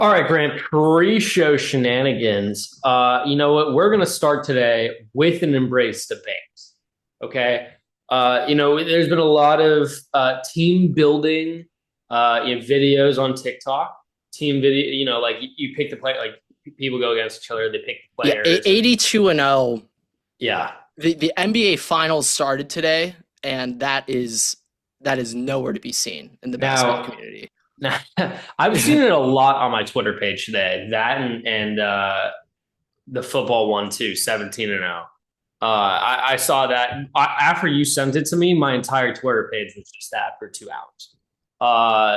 All right, Grant, pre-show shenanigans. You know what? We're going to start today with an embrace debate. Okay. There's been a lot of team building videos on TikTok. Team video, like you pick the play, like people go against each other, they pick the Yeah, players. 82-0. Yeah. The NBA Finals started today, and that is nowhere to be seen in the basketball Now, community. now I've seen it a lot on my Twitter page today. That and the football one too, 17-0. I saw that after you sent it to me. My entire Twitter page was just that for 2 hours.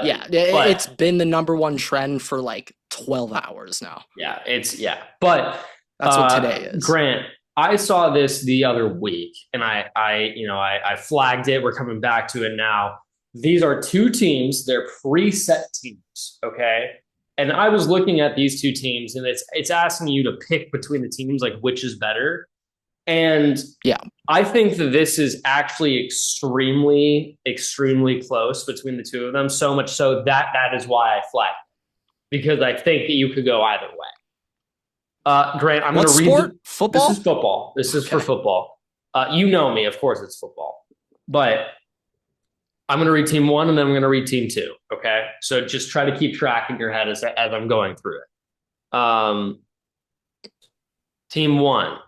Yeah, But it's been the number one trend for like 12 hours now. yeah. But That's what today is. Grant, I saw this the other week, and I flagged it. We're coming back to it now. These are two teams. They're preset teams, okay? And I was looking at these two teams, and it's asking you to pick between the teams, like which is better. And Yeah, I think that this is actually extremely, extremely close between the two of them. So much so that is why I flagged it, because I think that you could go either way. Grant, I'm going what to read. sport? Football? This is football. This is for Okay. football. You know me, of course, it's football. But I'm going to read team one, and then I'm going to read team two. Okay, so just try to keep track in your head as I'm going through it. Team one.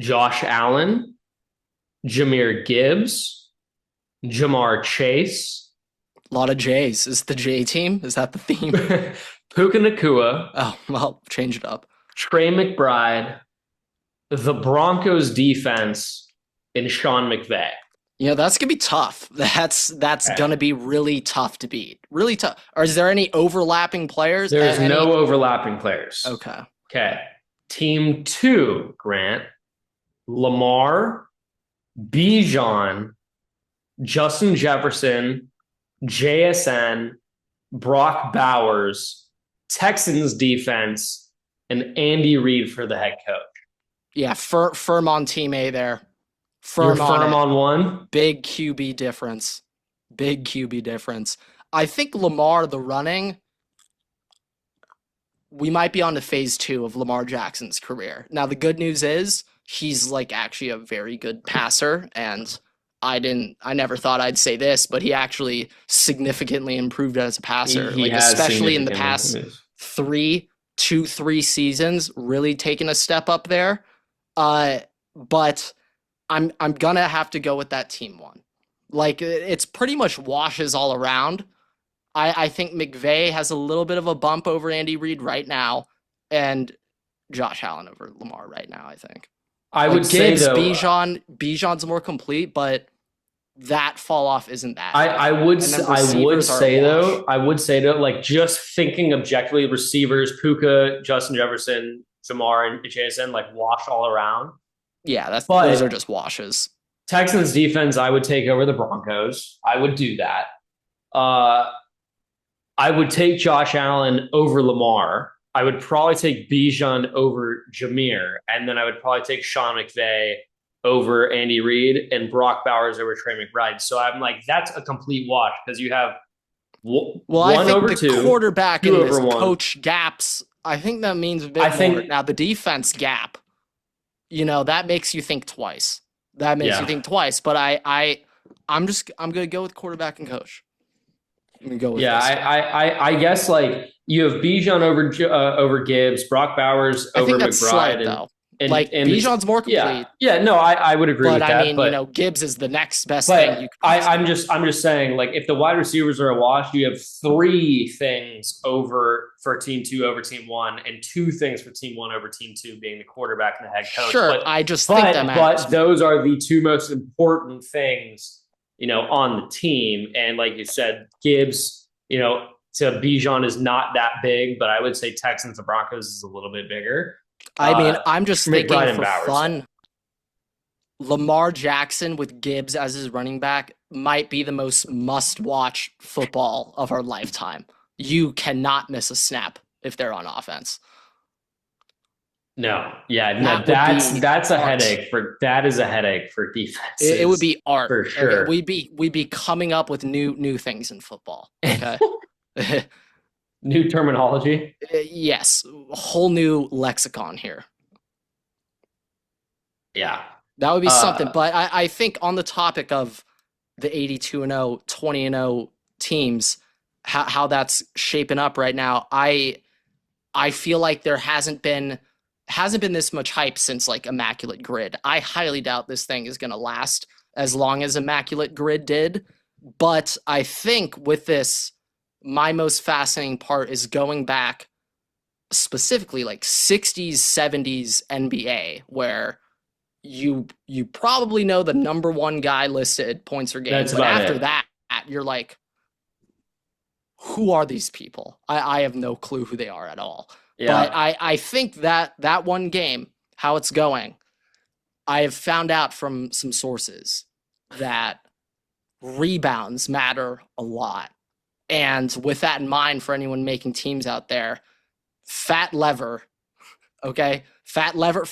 Josh Allen, Jahmyr Gibbs, Jamar Chase, A lot of J's. Is the J team? Is that the theme? Puka Nakua, Oh, well, change it up. Trey McBride, the Broncos defense, and Sean McVay. That's gonna be tough. That's Okay. gonna be really tough to beat. Really tough. Or is there any overlapping players? There's Any? no overlapping players. Okay. Okay. Team two, Grant, Lamar, Bijan, Justin Jefferson, JSN, Brock Bowers, Texans defense, and Andy Reid for the head coach. Yeah, firm on team A there. You're Firm on firm it. on one? Big QB difference. Big QB difference. I think Lamar, the running, we might be on to phase two of Lamar Jackson's career. Now, the good news is he's like actually a very good passer, and I never thought I'd say this, but he actually significantly improved as a passer, He like has especially in the significantly past improved. 3 seasons, really taken a step up there. But I'm gonna have to go with that team one. Like it's pretty much washes all around. I think McVay has a little bit of a bump over Andy Reid right now, and Josh Allen over Lamar right now, I think. I Like would say Gibbs, though, Bijan's more complete, but that fall off isn't that big. I would And then I would receivers are a say though, wash. I would say though, like just thinking objectively, receivers, Puka, Justin Jefferson, Jamar, and JSN, like wash all around. Yeah, those are But just washes. Texans defense, I would take over the Broncos. I would do that. Uh, I would take Josh Allen over Lamar. I would probably take Bijan over Jahmyr, and then I would probably take Sean McVay over Andy Reid and Brock Bowers over Trey McBride. So I'm like, that's a complete wash because you have Well, one I think over the two, quarterback two in this over one. coach gaps, I think that means a bit I more. think Now, the defense gap, that makes you think twice. That makes you yeah. think twice. But I'm gonna go with quarterback and coach. I'm gonna go with Yeah, this. I guess like you have Bijan over Gibbs, Brock Bowers I over think that's slight McBride, though. and Like and Bijan's more yeah, complete, no, I would agree but with I that, mean, but Gibbs is the next best thing you could I'm possibly. just saying like if the wide receivers are a wash, you have three things over for team two over team one, and two things for team one over team two being the quarterback and the head coach. Sure, I just think that matters. But those are the two most important things, on the team. And like you said, Gibbs, to Bijan is not that big, but I would say Texans and Broncos is a little bit bigger. I mean, I'm just McBride thinking and for Bowers. fun. Lamar Jackson with Gibbs as his running back might be the most must-watch football of our lifetime. You cannot miss a snap if they're on offense. No, yeah, no, That would that's be a art. that is a headache for defenses. It would be art. for sure. Okay? We'd be coming up with new things in football. Okay. New terminology. Yes, a whole new lexicon here. Yeah. That would be something. But I think on the topic of the 82-0, 20-0 teams, how that's shaping up right now, I feel like there hasn't been this much hype since like Immaculate Grid. I highly doubt this thing is going to last as long as Immaculate Grid did. But I think with this, my most fascinating part is going back specifically like 60s, 70s NBA, where you probably know the number one guy listed points per game. That's but about after it. that, you're like, who are these people? I have no clue who they are at all. Yeah. But I think that one game, how it's going, I have found out from some sources that rebounds matter a lot. And with that in mind, for anyone making teams out there, fat lever, okay? Fat lever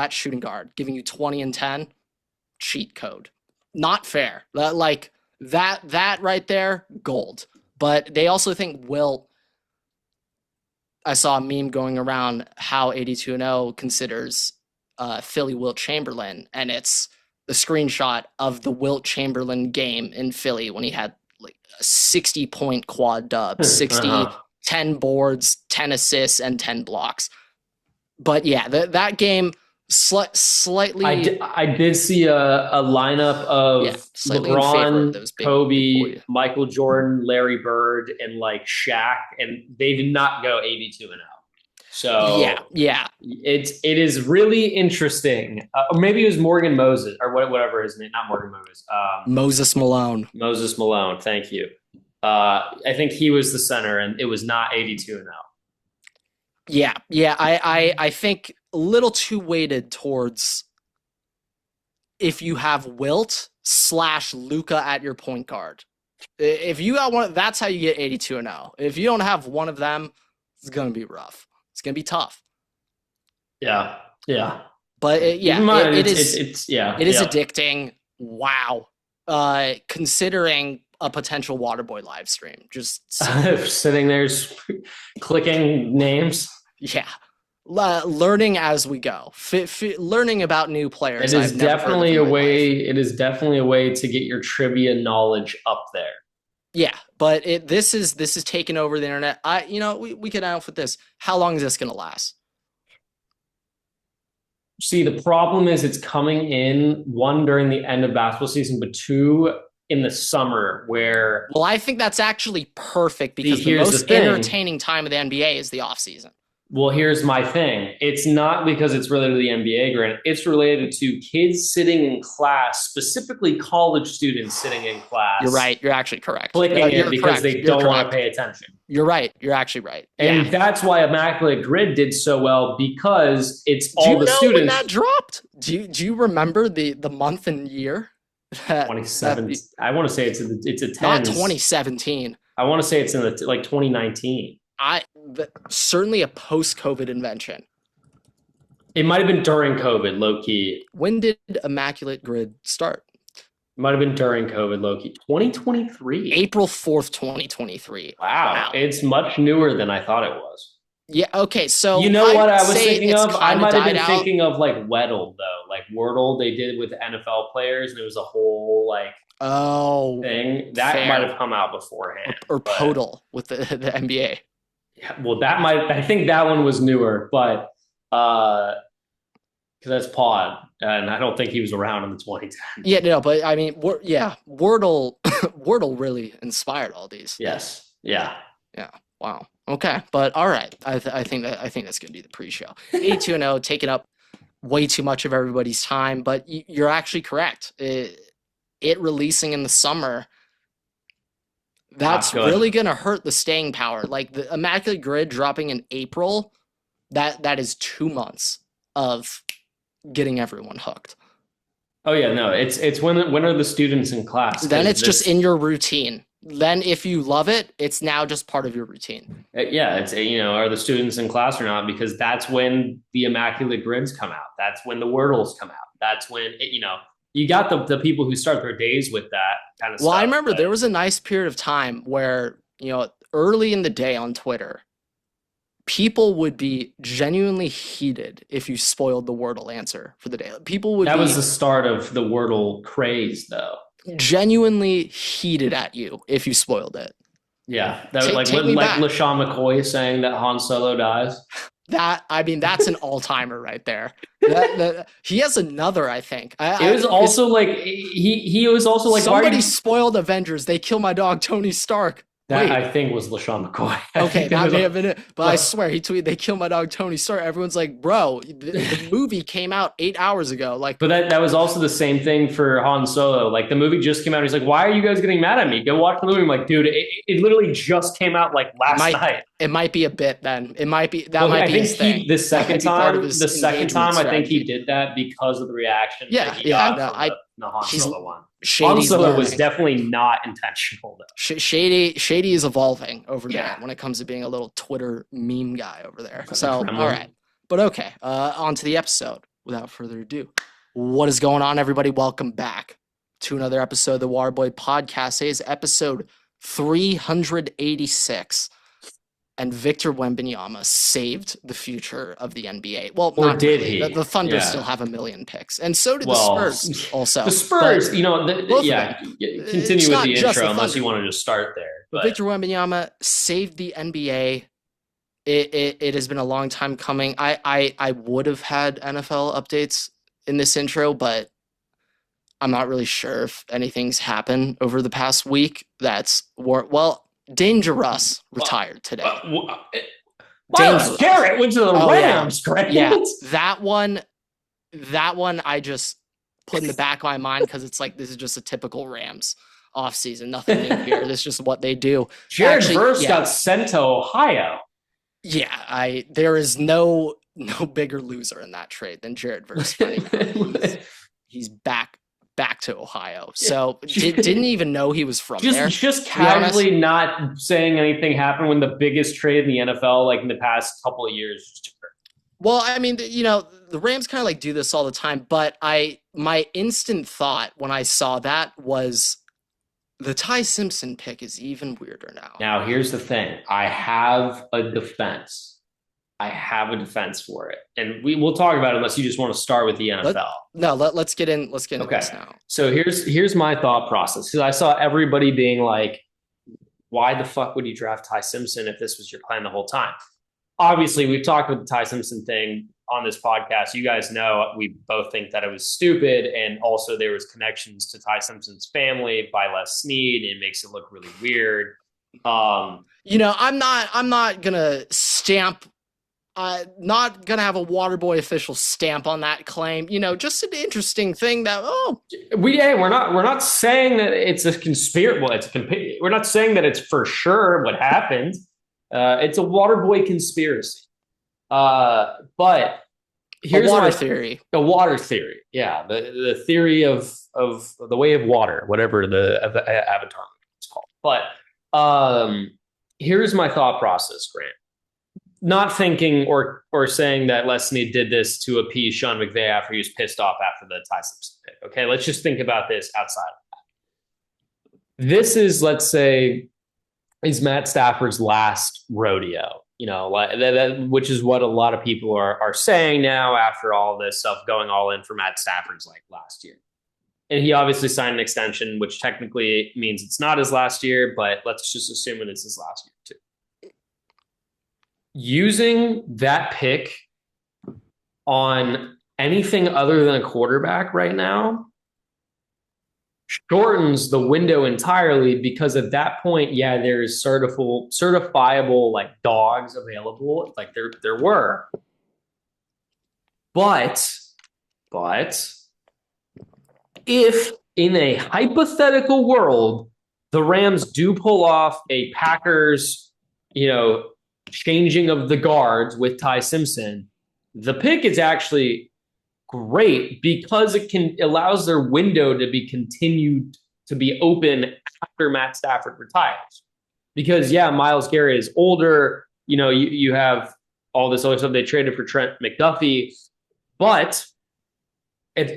at shooting guard, giving you 20 and 10, cheat code. Not fair. Like that right there, gold. But they also think Wilt, I saw a meme going around how 82-0 considers Philly Wilt Chamberlain, and it's the screenshot of the Wilt Chamberlain game in Philly when he had like a 60-point quad dub, 60, 10 boards, 10 assists, and 10 blocks. But yeah, that game slightly. I did see a lineup of LeBron, Kobe, Michael Jordan, Larry Bird, and like Shaq, and they did not go 82-0. So yeah, it is really interesting. Or maybe it was Morgan Moses or whatever his name, not Morgan Moses. Moses Malone. Moses Malone. Thank you. I think he was the center, and it was not 82-0. Yeah. I think a little too weighted towards if you have Wilt / Luka at your point guard. If you got one, that's how you get 82-0. If you don't have one of them, it's gonna be rough. It's gonna be tough. Yeah. But it is yeah. addicting. Wow. Considering a potential Waterboy live stream, just sitting there clicking names. Yeah. Learning as we go, learning about new players. It is definitely a way. It is definitely a way to get your trivia knowledge up there. Yeah, but this is taking over the internet. We could out with this. How long is this going to last? See, the problem is it's coming in, one, during the end of basketball season, but two, in the summer where. Well, I think that's actually perfect because the most entertaining time of the NBA is the off season. Well, here's my thing. It's not because it's related to the NBA, Grant. It's related to kids sitting in class, specifically college students sitting in class. You're right. You're actually correct. Clicking it because they don't want to pay attention. You're right. You're actually right. And that's why Immaculate Grid did so well, because it's all the students. Do you know when that dropped? Do you remember the month and year? 27. I want to say it's a 10. Not 2017. I want to say it's in the 2019. Certainly a post-COVID invention. It might have been during COVID, low key. When did Immaculate Grid start? It might have been during COVID, low key. 2023. April 4th, 2023. Wow. It's much newer than I thought it was. Yeah. Okay. So you know what I was thinking of? I might have been thinking of like Weddle though, like Wordle. They did with NFL players, and it was a whole like thing that might have come out beforehand. Or Podal with the NBA. Yeah, well, I think that one was newer, but because that's Pod, and I don't think he was around in the 2010s. Yeah, no, but I mean, Wordle, Wordle really inspired all these. Yes. Yeah. Wow. Okay, but all right. I think that's gonna be the pre-show. 82-0 taking up way too much of everybody's time, but you're actually correct. It releasing in the summer. That's really going to hurt the staying power. Like the Immaculate Grid dropping in April, that is 2 months of getting everyone hooked. Oh yeah, no, it's when are the students in class? Then it's just in your routine. Then if you love it, it's now just part of your routine. Yeah, it's are the students in class or not? Because that's when the Immaculate Grids come out. That's when the Wordles come out. That's when you got the people who start their days with that kind of stuff. Well, I remember there was a nice period of time where early in the day on Twitter, people would be genuinely heated if you spoiled the Wordle answer for the day. People would That be was the start of the Wordle craze, though. genuinely heated at you if you spoiled it. Yeah, that was Take me back. LaShawn McCoy saying that Han Solo dies. That's an all-timer right there. He has another, I think. It was also like he was also like, somebody spoiled Avengers. They kill my dog Tony Stark. That I think was LaShawn McCoy. Okay, that may have been it. But I swear, he tweeted, "They kill my dog Tony Stark." Everyone's like, "Bro, the movie came out 8 hours ago." Like, but that was also the same thing for Han Solo. Like, the movie just came out. He's like, "Why are you guys getting mad at me? Go watch the movie." I'm like, "Dude, it literally just came out like last night." It might be a bit then. It might be that. Might be his thing. The second time, I think he did that because of the reaction. Yeah, the Han Solo one. Han Solo was definitely not intentional, though. Shady is evolving over there when it comes to being a little Twitter meme guy over there. So, all right. But okay, on to the episode. Without further ado, what is going on, everybody? Welcome back to another episode of the Waterboy Podcast. Today is episode 386. And Victor Wembanyama saved the future of the NBA. Well, or not did really. He? The Thunder still have 1 million picks, and so did the Spurs. Also, the Spurs, continue with the intro unless you want to just start there. But Victor Wembanyama saved the NBA. It has been a long time coming. I would have had NFL updates in this intro, but I'm not really sure if anything's happened over the past week. Dangerous retired today. Myles Garrett went to the Rams. Great. Yeah, that one I just put in the back of my mind because it's like this is just a typical Rams offseason. Nothing new here. This is just what they do. Jared Verse got sent to Ohio. Yeah, there is no bigger loser in that trade than Jared Verse. He's back to Ohio. So didn't even know he was from there. Just casually not saying anything happened when the biggest trade in the NFL, like in the past couple of years. Well, I mean, the Rams kind of like do this all the time, but my instant thought when I saw that was the Ty Simpson pick is even weirder now. Now, here's the thing. I have a defense for it, and we'll talk about it unless you just want to start with the NFL. Let's get in. Let's get into this now. So here's my thought process. Because I saw everybody being like, "Why the fuck would you draft Ty Simpson if this was your plan the whole time?" Obviously, we've talked about the Ty Simpson thing on this podcast. You guys know we both think that it was stupid, and also there was connections to Ty Simpson's family by Les Snead. It makes it look really weird. I'm not gonna stamp. Not gonna have a Waterboy official stamp on that claim. Just an interesting thing that we're not saying that it's a conspiracy. Well, we're not saying that it's for sure what happened. It's a Waterboy conspiracy. But here's a theory. A water theory. Yeah, the theory of the way of water, whatever the avatar is called. But here's my thought process, Grant. Not thinking or saying that Les Snead did this to appease Sean McVay after he was pissed off after the Ty Simpson pick. Okay, let's just think about this outside of that. This is, let's say, is Matt Stafford's last rodeo. Which is what a lot of people are saying now after all this stuff going all in for Matt Stafford's like last year. And he obviously signed an extension, which technically means it's not his last year, but let's just assume it's his last year too. Using that pick on anything other than a quarterback right now shortens the window entirely, because at that point, there's certifiable like dogs available, like there were. But if in a hypothetical world the Rams do pull off a Packers, changing of the guards with Ty Simpson, the pick is actually great because it allows their window to be continued to be open after Matt Stafford retires. Because Myles Garrett is older. You have all this other stuff. They traded for Trent McDuffie, but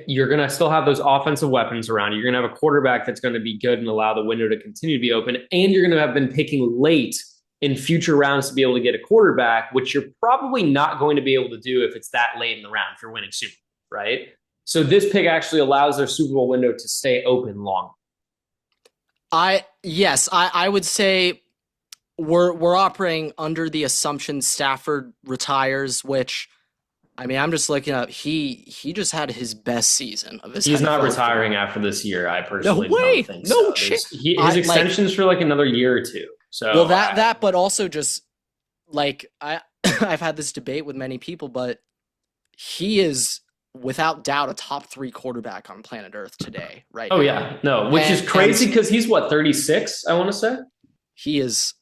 you're going to still have those offensive weapons around. You're going to have a quarterback that's going to be good and allow the window to continue to be open. And you're going to have been picking late in future rounds to be able to get a quarterback, which you're probably not going to be able to do if it's that late in the round if you're winning Super Bowl, right? So this pick actually allows their Super Bowl window to stay open long. I would say we're operating under the assumption Stafford retires, which, I mean, I'm just looking up. He just had his best season of his. He's not retiring after this year. I personally don't think no so. Shit. His extension's for like another year or two. So well, but also just like I've had this debate with many people, but he is without doubt a top 3 quarterback on planet Earth today, right? Oh yeah, no, which is crazy because he's what, 36? I want to say he is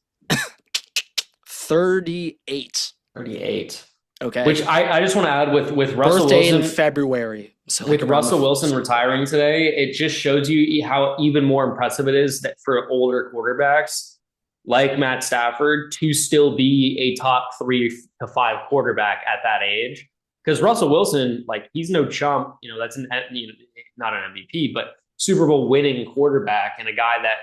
38. 38. Okay. Which I just want to add with Russell Birthday Wilson in February. So with Russell Wilson retiring today, it just shows you how even more impressive it is that for older quarterbacks like Matt Stafford to still be a top 3 to 5 quarterback at that age. Because Russell Wilson, like, he's no chump. That's not an MVP, but Super Bowl winning quarterback and a guy that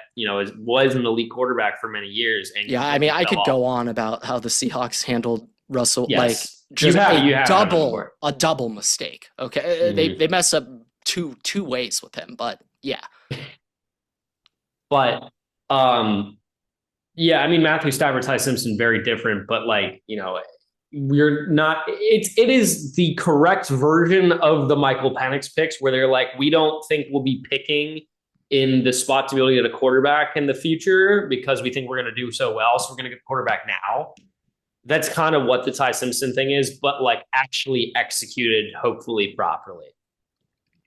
was an elite quarterback for many years. And yeah, I mean, I could go on about how the Seahawks handled Russell, yes. like just a double mistake. Okay, Mm-hmm. they mess up two ways with him, but yeah. But yeah, I mean, Matthew Stafford, Ty Simpson, very different, but we're not. It is the correct version of the Michael Penix picks, where they're like, we don't think we'll be picking in the spot to be able to get a quarterback in the future because we think we're going to do so well, so we're going to get the quarterback now. That's kind of what the Ty Simpson thing is, but like actually executed, hopefully properly.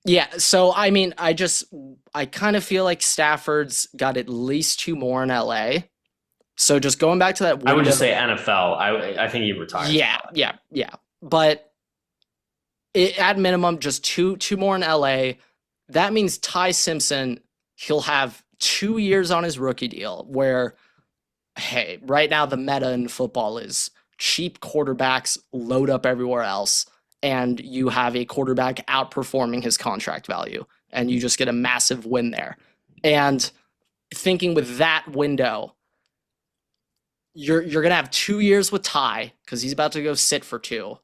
Yeah, so I mean, I kind of feel like Stafford's got at least 2 more in LA. So just going back to that window, I would just say NFL. I think he retired. Yeah. But at minimum, just two more in LA. That means Ty Simpson, he'll have 2 years on his rookie deal where, hey, right now the meta in football is cheap quarterbacks load up everywhere else, and you have a quarterback outperforming his contract value, and you just get a massive win there. And thinking with that window, you're going to have 2 years with Ty because he's about to go sit for 2.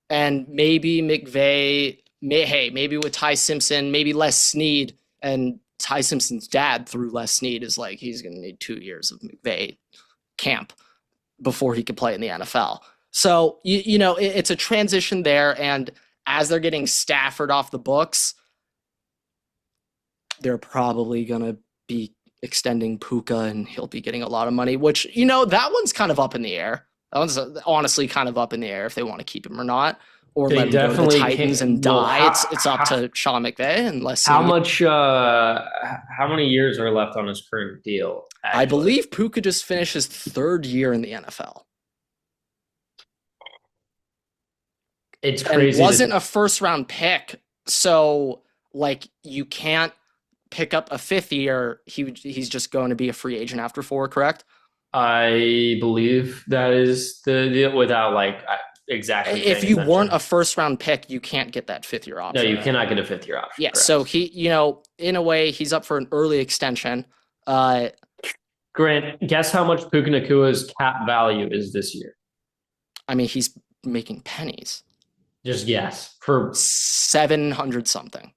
And maybe McVay, maybe with Ty Simpson, maybe Les Snead, and Ty Simpson's dad through Les Snead is like, he's going to need 2 years of McVay camp before he could play in the NFL. So, it's a transition there. And as they're getting Stafford off the books, they're probably going to be extending Puka and he'll be getting a lot of money, which, that one's kind of up in the air. That one's honestly kind of up in the air if they want to keep him or not, or let him go to the Titans and die. It's up to Sean McVay and let's see. How many years are left on his current deal? Actually? I believe Puka just finished his 3rd year in the NFL. It's crazy. And it wasn't a 1st-round pick, so like you can't pick up a 5th year. He's just going to be a free agent after 4, correct? I believe that is the deal without like exactly. If you weren't a 1st-round pick, you can't get that 5th year option. No, you cannot get a 5th year option. Yeah, correct. So he, in a way, he's up for an early extension. Grant, guess how much Puka Nakua's cap value is this year? I mean, he's making pennies. Just guess for 700 something.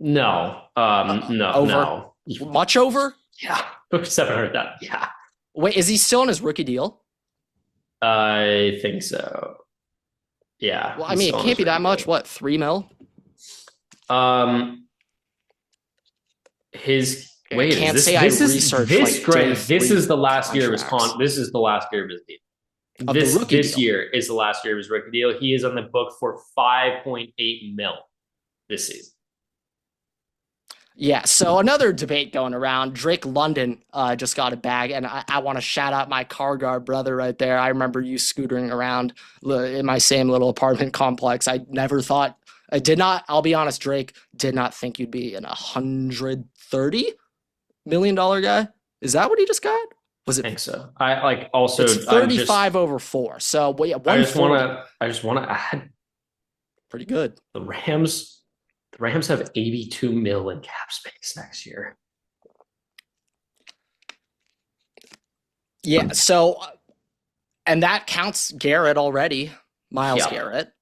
No, no, over? No, much over. Yeah, 700. Yeah. Wait, is he still on his rookie deal? I think so. Yeah. Well, I mean, it can't be that much. What, $3 million? Wait, can't is say this I is researched this like great. This is the last year of his contracts. This is the last year of his deal. Of the rookie This deal. year is the last year of his rookie deal. He is on the book for $5.8 million this season. Yeah, so another debate going around. Drake London just got a bag, and I want to shout out my car guard brother right there. I remember you scootering around in my same little apartment complex. I'll be honest, Drake, did not think you'd be an $130 million guy. Is that what he just got? Was it? I think so. I like also it's 35 over 4. So well, yeah, I just want to add Pretty good. The Rams have 82 mil in cap space next year. Yeah. So, and that counts Garrett already, Myles Garrett.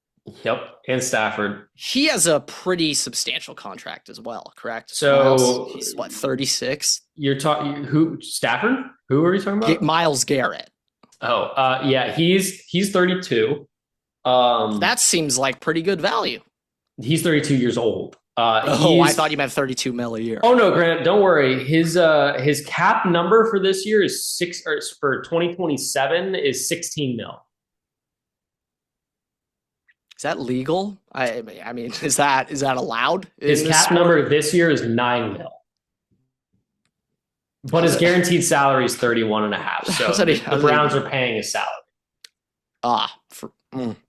Yep, and Stafford. He has a pretty substantial contract as well, correct? So Myles, he's what, 36? You're talking who? Stafford? Who are you talking about? Myles Garrett. Oh, yeah, he's 32. That seems like pretty good value. He's 32 years old. I thought you meant 32 mil a year. Oh no, Grant, don't worry. His cap number for this year is for 2027 is 16 mil. Is that legal? I mean, is that allowed? His cap number this year is 9 mil. But his guaranteed salary is 31.5. So the Browns are paying his salary.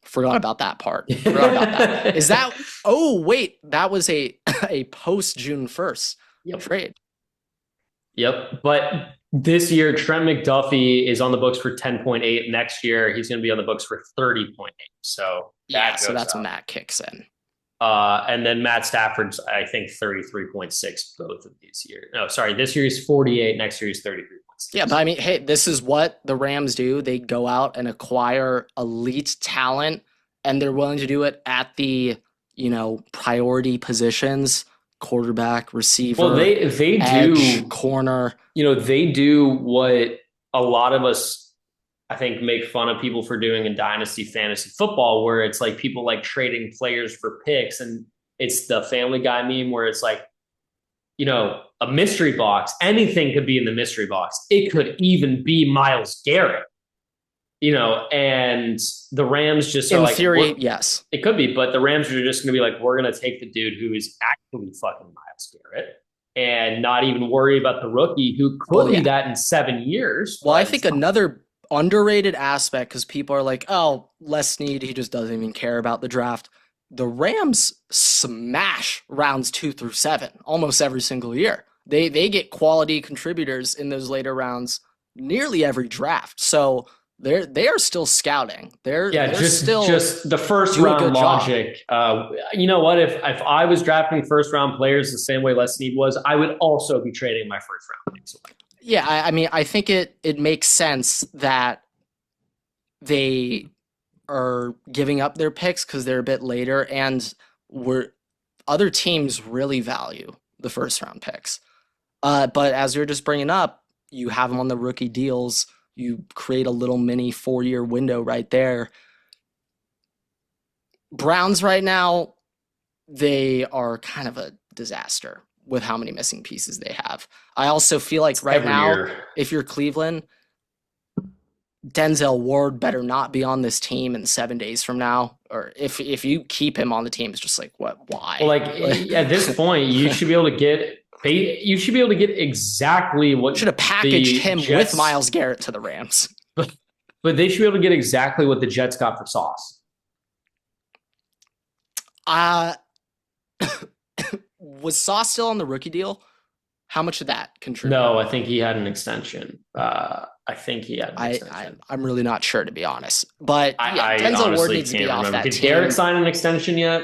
Forgot about that part. Forgot about that. Is that? Oh wait, that was a post June 1st trade. Yep. But this year, Trent McDuffie is on the books for 10.8. Next year, he's going to be on the books for 30.8. So that's when that kicks in. And then Matt Stafford's, I think, 33.6 both of these years. No, sorry, this year he's 48. Next year he's 33.6. Yeah, but I mean, hey, this is what the Rams do. They go out and acquire elite talent, and they're willing to do it at the, priority positions: quarterback, receiver. Well, they edge, do corner. They do what a lot of us, I think, make fun of people for doing in dynasty fantasy football, where it's like people like trading players for picks, and it's the Family Guy meme where it's like, a mystery box. Anything could be in the mystery box. It could even be Myles Garrett, and the Rams just are in theory, yes, it could be, but the Rams are just going to be like, we're going to take the dude who is actually fucking Myles Garrett and not even worry about the rookie who could be that in 7 years. Well, I think another underrated aspect, because people are like, oh, Les Snead, he just doesn't even care about the draft. The Rams smash rounds 2 through 7 almost every single year. They get quality contributors in those later rounds nearly every draft. So they are still scouting. They're still just the first round logic. You know what? If I was drafting first round players the same way Les Snead was, I would also be trading my first round picks away. Yeah, I mean, I think it makes sense that they are giving up their picks because they're a bit later, and other teams really value the first round picks. But as you're just bringing up, you have them on the rookie deals. You create a little mini 4-year window right there. Browns right now, they are kind of a disaster with how many missing pieces they have. I also feel like if you're Cleveland, Denzel Ward better not be on this team in 7 days from now. Or if you keep him on the team, it's just like, what? Why? Well, at this point, you should be able to get exactly what should have packaged him with Myles Garrett to the Rams. But they should be able to get exactly what the Jets got for Sauce. Was Sauce still on the rookie deal? How much did that contribute? No, I think he had an extension. I'm really not sure, to be honest. But Denzel Ward needs to be off that team. Did Garrett sign an extension yet?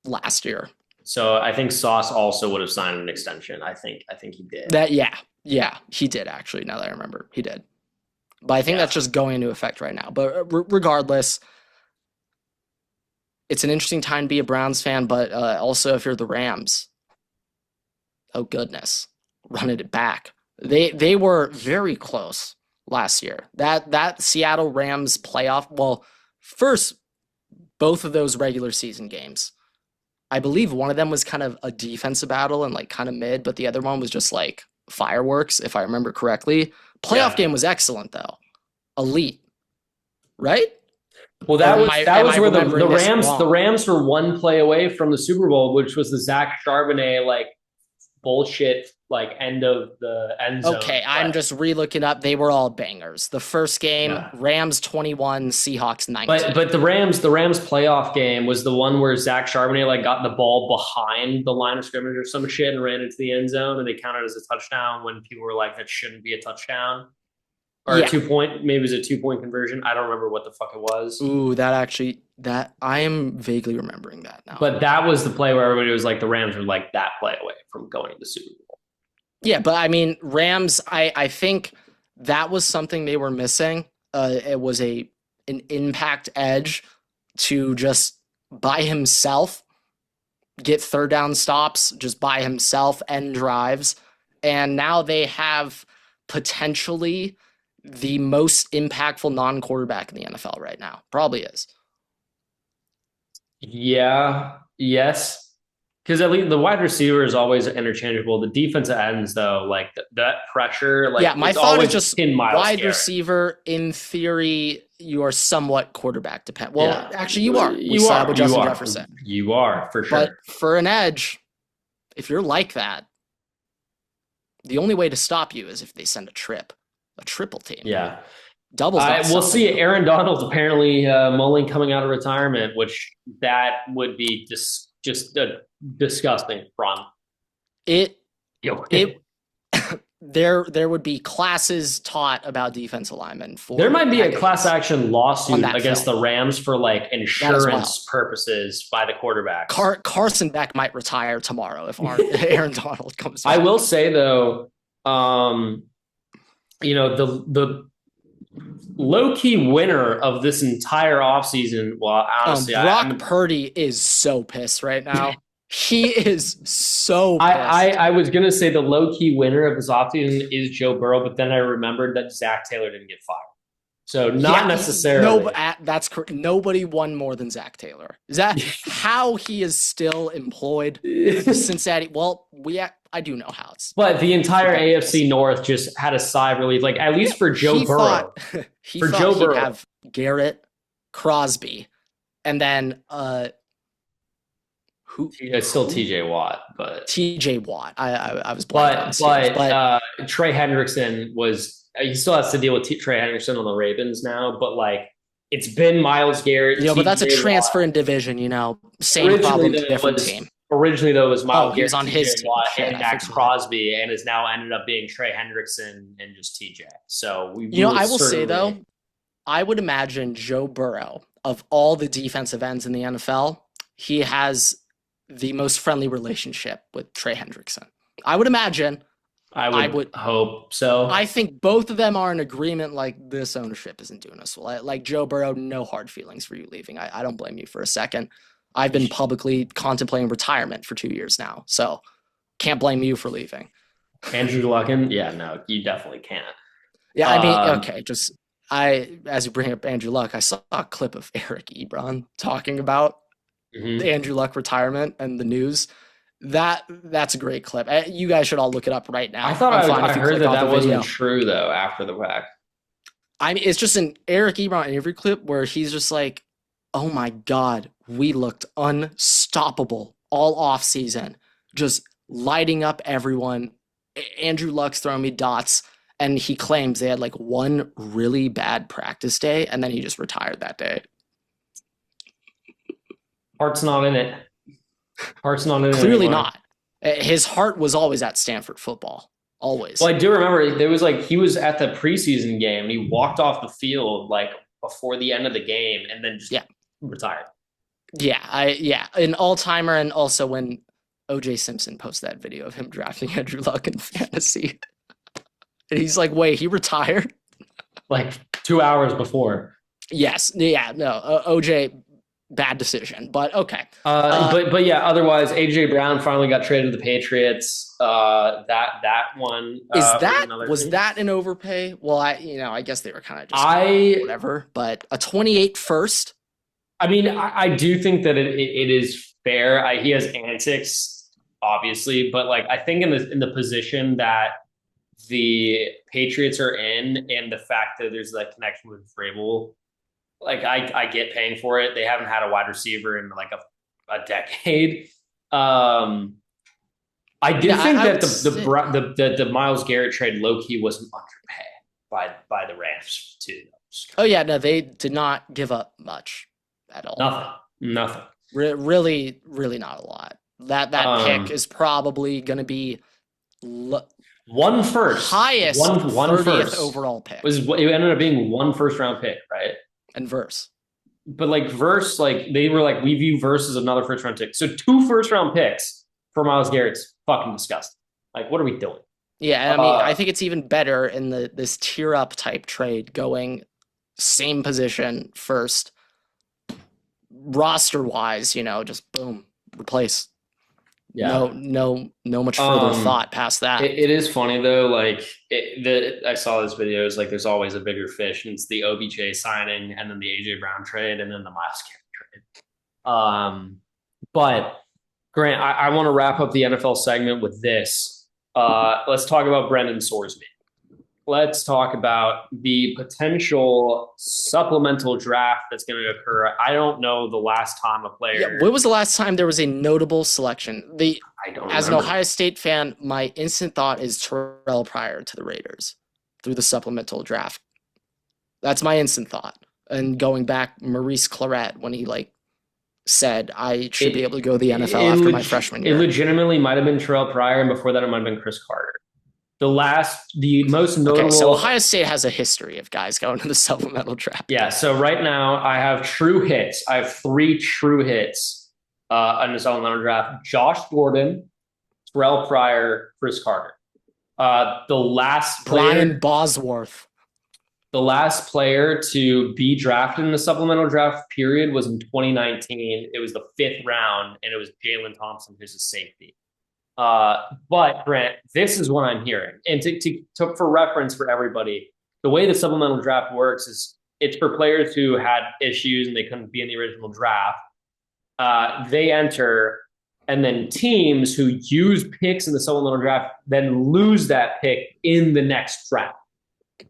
Last year. So I think Sauce also would have signed an extension. I think he did. Yeah, he did actually. Now that I remember, he did. But I think that's just going into effect right now. But regardless, it's an interesting time to be a Browns fan. But also, if you're the Rams, oh goodness, running it back. They were very close last year. That Seattle Rams playoff. Well, first, both of those regular season games. I believe one of them was kind of a defensive battle and like kind of mid, but the other one was just like fireworks, if I remember correctly. Playoff game was excellent though. Elite. Right? Well, that was where the Rams were one play away from the Super Bowl, which was the Zach Charbonnet bullshit end of the end zone. Okay, I'm just re-looking up. They were all bangers. The first game, Rams 21, Seahawks 19. But the Rams playoff game was the one where Zach Charbonnet got the ball behind the line of scrimmage or some shit and ran into the end zone, and they counted as a touchdown when people were like, that shouldn't be a touchdown. or Yeah. 2 point, maybe it was a 2 point conversion. I don't remember what the fuck it was. Ooh, that I am vaguely remembering that now. But that was the play where everybody was like, the Rams were like that play away from going to the Super Bowl. Yeah, but I mean, Rams, I think that was something they were missing. It was an impact edge to just by himself get third down stops just by himself and drives. And now they have potentially the most impactful non-quarterback in the NFL right now. Probably is. Yeah, yes. Because at least the wide receiver is always interchangeable. The defensive ends, though, like that pressure, like Yeah, my it's thought is always just in Myles wide Garrett. receiver. In theory, you are somewhat quarterback dependent. Well, Yeah. actually, you are. You are. With Justin Jefferson. You are, for sure. But for an edge, if you're like that, the only way to stop you is if they send a triple team. Yeah. Doubles. We'll see. Aaron Donald's apparently mulling coming out of retirement, which that would be just a disgusting front. There would be classes taught about defensive linemen. There might be a class action lawsuit against film. the Rams for like insurance purposes by the quarterback. Carson Beck might retire tomorrow if Aaron Donald comes back. I will say though, the low-key winner of this entire offseason, well, honestly, Brock Purdy is so pissed right now. He is so pissed. I was going to say the low-key winner of this offseason is Joe Burrow, but then I remembered that Zach Taylor didn't get fired. So not necessarily. No, that's correct. Nobody won more than Zach Taylor. Is that how he is still employed in Cincinnati? Well, I do know how it's. But the entire AFC North just had a sigh of relief, like at least for Joe Burrow. Joe Burrow, he'd have Garrett, Crosby, and then who? It's still TJ Watt, but TJ Watt. I was but Trey Hendrickson was. He still has to deal with Trey Hendrickson on the Ravens now, but like it's been Myles Garrett. But that's a transfer in division, Same problem, different team. Originally, though, it was Myles Garrett. He was on his team. And Max Crosby, and has now ended up being Trey Hendrickson and just TJ. So I will say though, I would imagine Joe Burrow, of all the defensive ends in the NFL, he has the most friendly relationship with Trey Hendrickson. I would imagine. I would hope so. I think both of them are in agreement, like, this ownership isn't doing us well. Like, Joe Burrow, no hard feelings for you leaving. I don't blame you for a second. I've been publicly contemplating retirement for 2 years now, so can't blame you for leaving. Andrew Luck, yeah, no, you definitely can't. Yeah, I mean, okay, as you bring up Andrew Luck, I saw a clip of Eric Ebron talking about the Andrew Luck retirement and the news. That's a great clip. You guys should all look it up right now. I thought I heard that wasn't true though after the fact. I mean, it's just an Eric Ebron interview clip where he's just like, "Oh my God, we looked unstoppable all off season, just lighting up everyone. Andrew Luck's throwing me dots." And he claims they had like one really bad practice day, and then he just retired that day. Heart's not in it. Clearly not. His heart was always at Stanford football. Always. Well, I do remember there was he was at the preseason game and he walked off the field like before the end of the game and then just retired. Yeah, an all-timer, and also when OJ Simpson posted that video of him drafting Andrew Luck in fantasy. And he's like, wait, he retired? Like 2 hours before. Yes. Yeah, no. OJ, bad decision, but okay. But yeah, otherwise, AJ Brown finally got traded to the Patriots. That one was that an overpay? Well, I guess they were kind of just whatever. But a 28 first. I mean, I do think that it is fair. He has antics, obviously, but I think in the position that the Patriots are in, and the fact that there's that connection with Vrabel. I get paying for it. They haven't had a wide receiver in a decade. I do think that the Myles Garrett trade low key was an underpay by the Rams too. Oh yeah, no, they did not give up much at all. Nothing. Really, really not a lot. That pick is probably going to be. One first. Highest one 30th first. overall pick. It ended up being one first round pick, right? And Verse. But like Verse, like they were like, we view Verse as another first round pick. So 2 first round picks for Myles Garrett's fucking disgusting. Like, what are we doing? Yeah, I mean, I think it's even better in this tier up type trade, going same position first, roster wise, just boom, replace. Yeah. No much further thought past that. It is funny though. Like I saw this video. It's like there's always a bigger fish, and it's the OBJ signing, and then the AJ Brown trade, and then the Myles Garrett trade. But Grant, I want to wrap up the NFL segment with this. Let's talk about Brendan Sorsby. Let's talk about the potential supplemental draft that's going to occur. I don't know the last time a player. Yeah, when was the last time there was a notable selection? I don't. As an Ohio State fan, my instant thought is Terrell Pryor to the Raiders through the supplemental draft. That's my instant thought. And going back, Maurice Claret, when he said I should be able to go to the NFL after my freshman year. It legitimately might have been Terrell Pryor, and before that it might have been Chris Carter. The most notable. Okay, so Ohio State has a history of guys going to the supplemental draft. Yeah, so right now I have true hits. I have 3 true hits in the supplemental draft: Josh Gordon, Terrell Pryor, Chris Carter. The last player, Brian Bosworth. The last player to be drafted in the supplemental draft period was in 2019. It was the 5th round, and it was Jalen Thompson, who's a safety. But Grant, this is what I'm hearing. And for reference for everybody, the way the supplemental draft works is it's for players who had issues and they couldn't be in the original draft. They enter, and then teams who use picks in the supplemental draft then lose that pick in the next draft.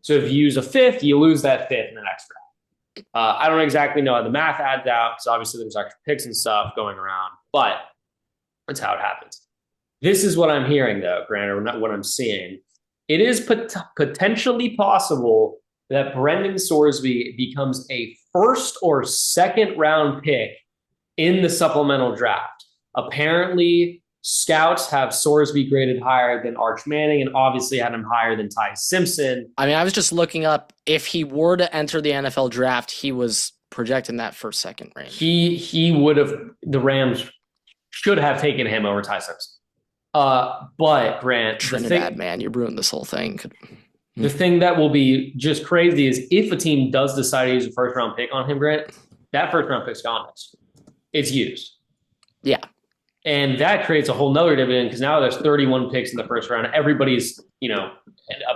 So if you use a 5th, you lose that 5th in the next draft. I don't exactly know how the math adds out, because obviously there's extra picks and stuff going around, but that's how it happens. This is what I'm hearing, though, Grant, or not what I'm seeing. It is potentially possible that Brendan Sorsby becomes a 1st or 2nd round pick in the supplemental draft. Apparently, scouts have Sorsby graded higher than Arch Manning, and obviously had him higher than Ty Simpson. I mean, I was just looking up, if he were to enter the NFL draft, he was projected in that 1st, 2nd range. He would have, the Rams should have taken him over Ty Simpson. But Grant, Trinidad, man, you ruined this whole thing. The thing that will be just crazy is if a team does decide to use a 1st round pick on him, Grant, that 1st round pick's gone. It's used. Yeah. And that creates a whole nother dividend, because now there's 31 picks in the 1st round. Everybody's, a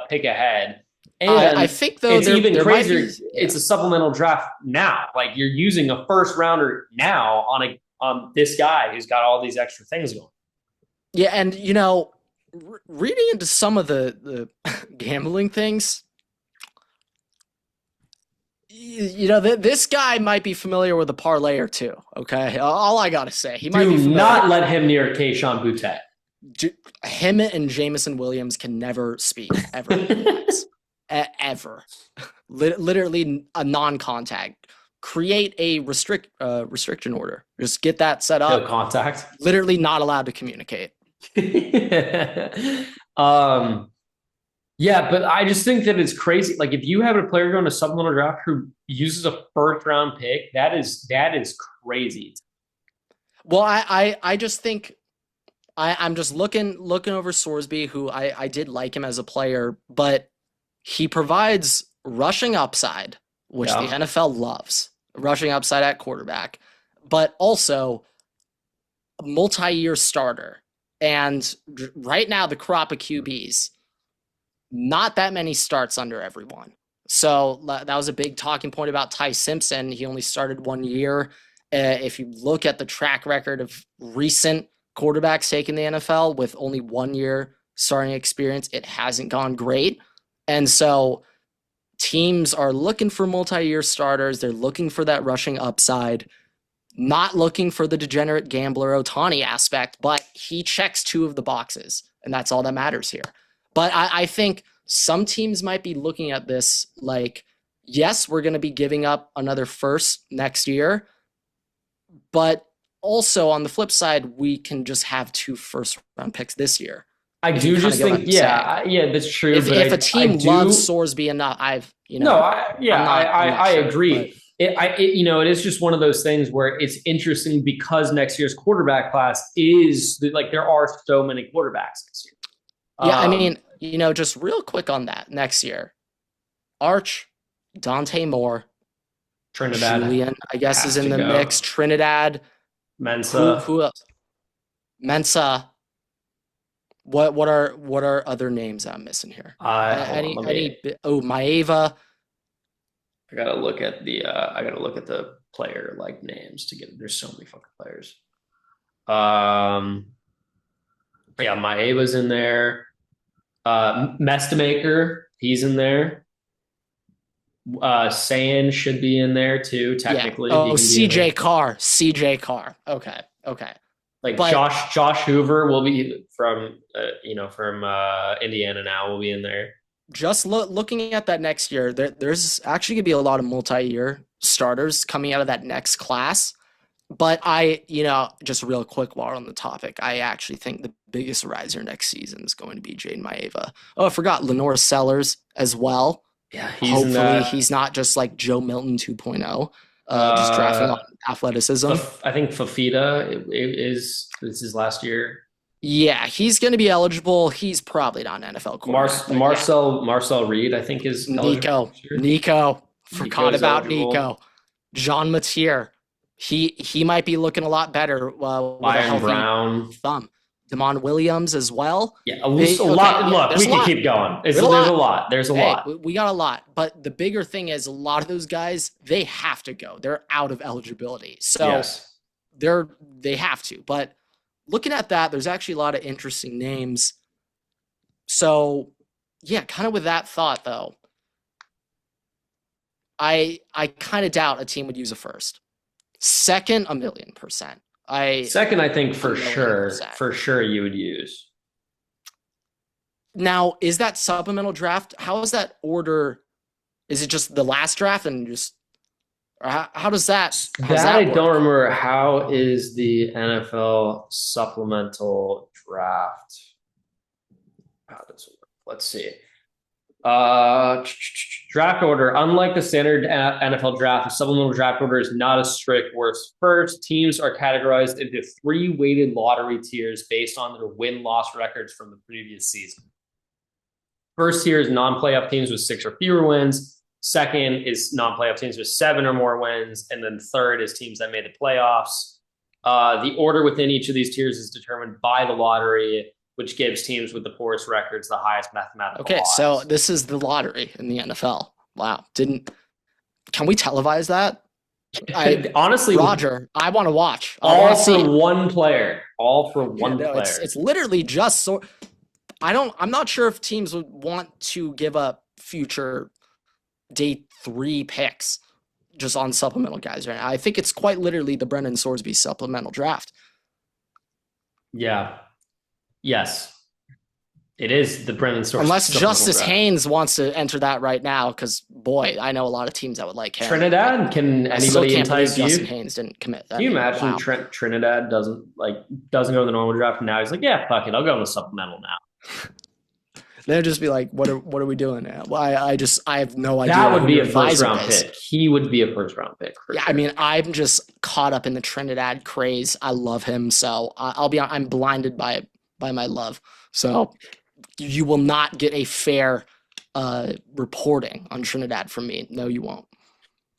pick ahead. And I think, though, it's even crazier. It's a supplemental draft now. Like, you're using a 1st rounder now on this guy who's got all these extra things going. Yeah, and, reading into some of the gambling things, this guy might be familiar with a parlay or two, okay? All I got to say. He might be familiar. Do not let him near Kayshon Boutte. Him and Jameson Williams can never speak, ever. Ever. Literally a non-contact. Create a restriction order. Just get that set up. No contact. Literally not allowed to communicate. Yeah, but I just think that it's crazy. Like, if you have a player going to supplemental draft who uses a 1st round pick, that is crazy. Well, I just think I'm just looking over Sorsby, who I did like him as a player, but he provides rushing upside, which the NFL loves. Rushing upside at quarterback, but also a multi-year starter. And right now, the crop of QBs, not that many starts under everyone. So that was a big talking point about Ty Simpson. He only started 1 year. If you look at the track record of recent quarterbacks taking the NFL with only 1 year starting experience, it hasn't gone great. And so teams are looking for multi-year starters. They're looking for that rushing upside. Not looking for the degenerate gambler Ohtani aspect, but he checks 2 of the boxes, and that's all that matters here. But I think some teams might be looking at this like, yes, we're going to be giving up another 1st next year, but also on the flip side, we can just have 2 1st round picks this year. I do just think, yeah, that's true. If a team loves Sorsby enough, I agree. It is just one of those things where it's interesting because next year's quarterback class is like there are so many quarterbacks this year. Yeah, I mean, just real quick on that next year, Arch, Dante Moore, Trinidad, Julian, I guess, is in the mix. Trinidad, Mensa, who else? Mensa. What are other names I'm missing here? Maeva. I gotta look at the player like names to get. There's so many fucking players. Maeva's in there. Mestamaker, he's in there. Sand should be in there too, technically. Yeah. Oh, CJ Carr. Okay. Like Josh Hoover will be from Indiana now will be in there. Just looking at that next year, there's actually gonna be a lot of multi-year starters coming out of that next class. But just real quick while we're on the topic, I actually think the biggest riser next season is going to be Jaden Maeva. Oh, I forgot Lenore Sellers as well. Yeah, hopefully he's not just like Joe Milton 2.0, just drafting on athleticism. I think Fafita is his last year. Yeah, he's going to be eligible. He's probably not an NFL quarterback. Marcel Reed, I think, is Nico. Forgot about Nico. Jean Matier. He might be looking a lot better with a healthy Brown thumb. Damon Williams as well. Yeah, a lot. Look, we can keep going. There's a lot. There's a lot. We got a lot. But the bigger thing is a lot of those guys, they have to go. They're out of eligibility. So yes. They have to. But looking at that, there's actually a lot of interesting names. So, yeah, kind of with that thought, though, I kind of doubt a team would use a first. Second, 1,000,000%. Second, I think for sure you would use. Now, is that supplemental draft? How is that order? Is it just the last draft and just, or how does that? I don't remember. How is the NFL supplemental draft? How does it work? Let's see. Draft order. Unlike the standard NFL draft, the supplemental draft order is not as strict. Where first, teams are categorized into 3 weighted lottery tiers based on their win-loss records from the previous season. First tier is non-playoff teams with 6 or fewer wins. Second is non-playoff teams with 7 or more wins. And then third is teams that made the playoffs. The order within each of these tiers is determined by the lottery, which gives teams with the poorest records the highest mathematical odds. So this is the lottery in the NFL. Wow. Can we televise that? Honestly, Roger, I want to watch. All for one player. It's literally just so. I'm not sure if teams would want to give up future day 3 picks just on supplemental guys right now. I think it's quite literally the Brendan Sorsby supplemental draft. Yeah. Yes, it is the Brendan Sorsby. Unless Justice Haynes wants to enter that right now, because boy, I know a lot of teams that would like him. Trinidad, can anybody entice you? Justin Haynes didn't commit. Can you imagine Trinidad doesn't go in the normal draft, and now he's like, yeah, fuck it, I'll go in the supplemental now. They'd just be like, what are we doing now? Well, I have no idea. That would be a first round pick. He would be a first round pick. Yeah, sure. I mean, I'm just caught up in the Trinidad craze. I love him, so I'm blinded by my love. So you will not get a fair reporting on Trinidad from me. No, you won't.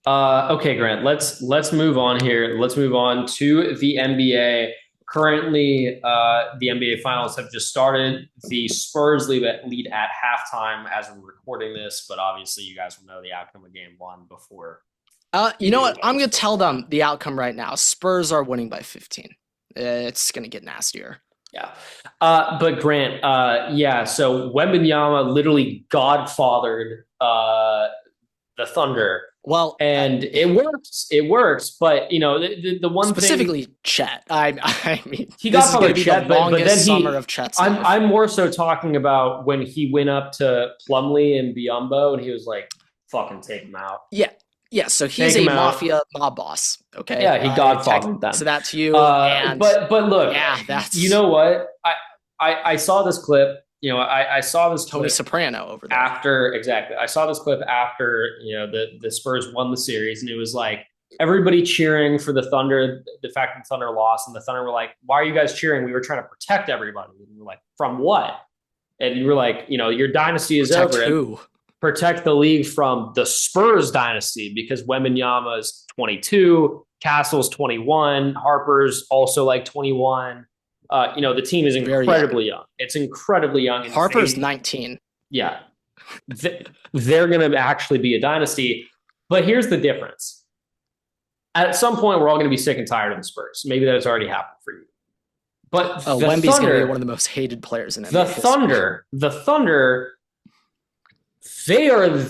Okay, Grant, let's move on here. Let's move on to the NBA. Currently, the NBA finals have just started. The Spurs lead at halftime as we're recording this, but obviously you guys will know the outcome of game 1 before. You know what? I'm going to tell them the outcome right now. Spurs are winning by 15. It's going to get nastier. Yeah. But Grant, so Wembanyama literally godfathered the Thunder. Well, and it works, but the one specifically thing, Chet. I mean, he godfathered Chet, but then summer of Chet's life. I'm more so talking about when he went up to Plumlee and Biyombo, and he was like, "Fucking take him out." Yeah, so he's a mafia mob boss. Okay. Yeah, he godfathered them. So that's you. But look, yeah, that's you know what? I saw this clip. I saw this Tony clip Soprano over there. after exactly. I saw this clip after the Spurs won the series, and it was like everybody cheering for the Thunder. The fact that the Thunder lost, and the Thunder were like, "Why are you guys cheering? We were trying to protect everybody." And we're like, "From what?" And you were like, your dynasty is Protect over. who? Protect the league from the Spurs dynasty because Wembanyama's 22, Castle's 21, Harper's also like 21. The team is incredibly young. It's incredibly young. Harper's 19. Yeah. They're going to actually be a dynasty. But here's the difference. At some point, we're all going to be sick and tired of the Spurs. Maybe that's already happened for you. But Wemby's going to be one of the most hated players in NBA. The Thunder, they are